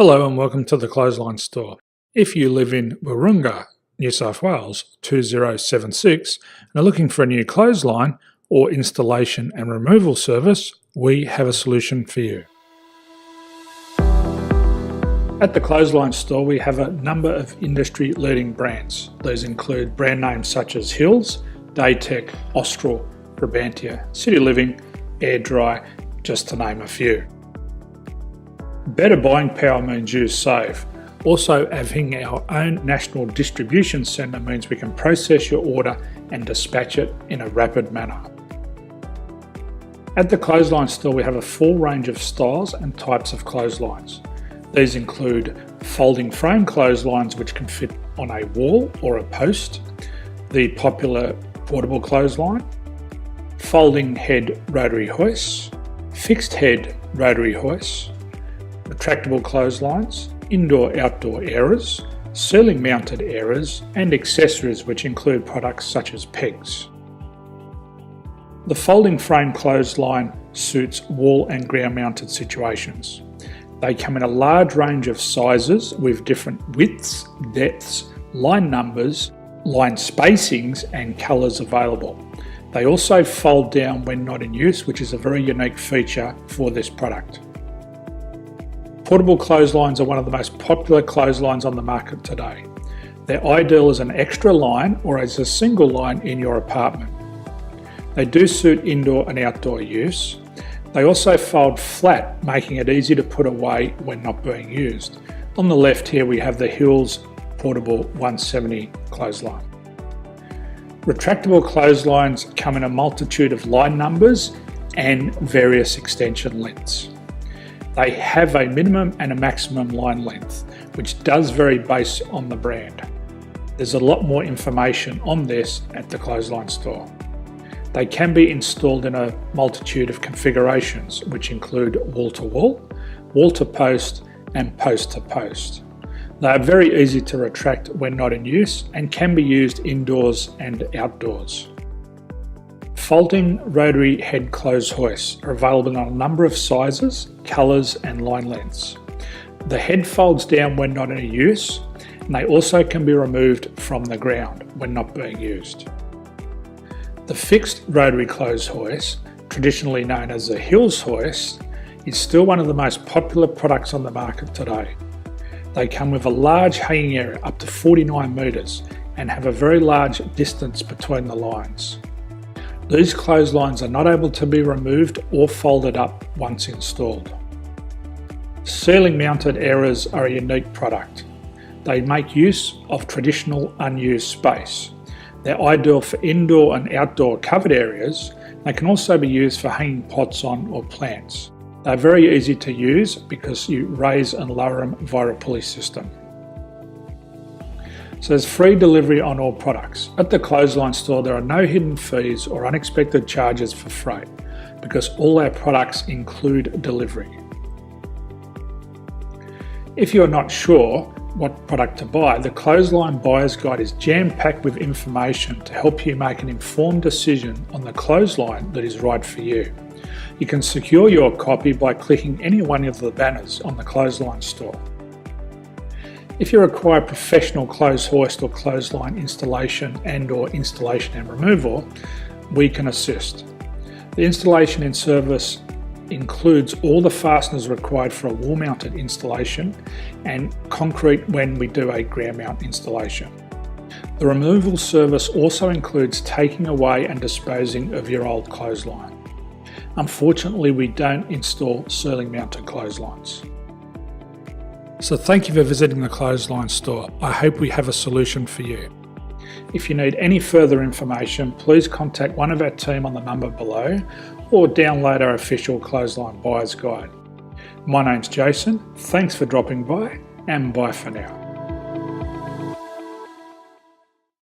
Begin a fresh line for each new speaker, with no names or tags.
Hello and welcome to the Clothesline Store. If you live in Wahroonga, New South Wales 2076 and are looking for a new clothesline or installation and removal service, we have a solution for you. At the Clothesline Store we have a number of industry leading brands. These include brand names such as Hills, Daytech, Austral, Brabantia, City Living, Air Dry, just to name a few. Better buying power means you save. Also, having our own national distribution centre means we can process your order and dispatch it in a rapid manner. At the Clothesline Store we have a full range of styles and types of clotheslines. These include folding frame clotheslines which can fit on a wall or a post, the popular portable clothesline, folding head rotary hoists, fixed head rotary hoists, retractable clotheslines, indoor-outdoor airers, ceiling mounted airers and accessories which include products such as pegs. The folding frame clothesline suits wall and ground mounted situations. They come in a large range of sizes with different widths, depths, line numbers, line spacings and colours available. They also fold down when not in use, which is a very unique feature for this product. Portable clotheslines are one of the most popular clotheslines on the market today. They're ideal as an extra line or as a single line in your apartment. They do suit indoor and outdoor use. They also fold flat, making it easy to put away when not being used. On the left here we have the Hills Portable 170 clothesline. Retractable clotheslines come in a multitude of line numbers and various extension lengths. They have a minimum and a maximum line length, which does vary based on the brand. There's a lot more information on this at the Clothesline Store. They can be installed in a multitude of configurations, which include wall-to-wall, wall-to-post and post-to-post. They are very easy to retract when not in use and can be used indoors and outdoors. Folding rotary head clothes hoists are available in a number of sizes, colours and line lengths. The head folds down when not in use and they also can be removed from the ground when not being used. The fixed rotary clothes hoist, traditionally known as the Hills hoist, is still one of the most popular products on the market today. They come with a large hanging area up to 49 metres and have a very large distance between the lines. These clotheslines are not able to be removed or folded up once installed. Ceiling mounted airers are a unique product. They make use of traditional unused space. They're ideal for indoor and outdoor covered areas. They can also be used for hanging pots on or plants. They're very easy to use because you raise and lower them via a pulley system. So there's free delivery on all products. At the Clothesline Store there are no hidden fees or unexpected charges for freight because all our products include delivery. If you're not sure what product to buy, the Clothesline Buyer's Guide is jam-packed with information to help you make an informed decision on the clothesline that is right for you. You can secure your copy by clicking any one of the banners on the Clothesline Store. If you require professional clothes hoist or clothesline installation and removal, we can assist. The installation and service includes all the fasteners required for a wall mounted installation and concrete when we do a ground mount installation. The removal service also includes taking away and disposing of your old clothesline. Unfortunately, we don't install ceiling mounted clotheslines. So thank you for visiting the Clothesline Store. I hope we have a solution for you. If you need any further information, please contact one of our team on the number below or download our official Clothesline Buyer's Guide. My name's Jason, thanks for dropping by and bye for now.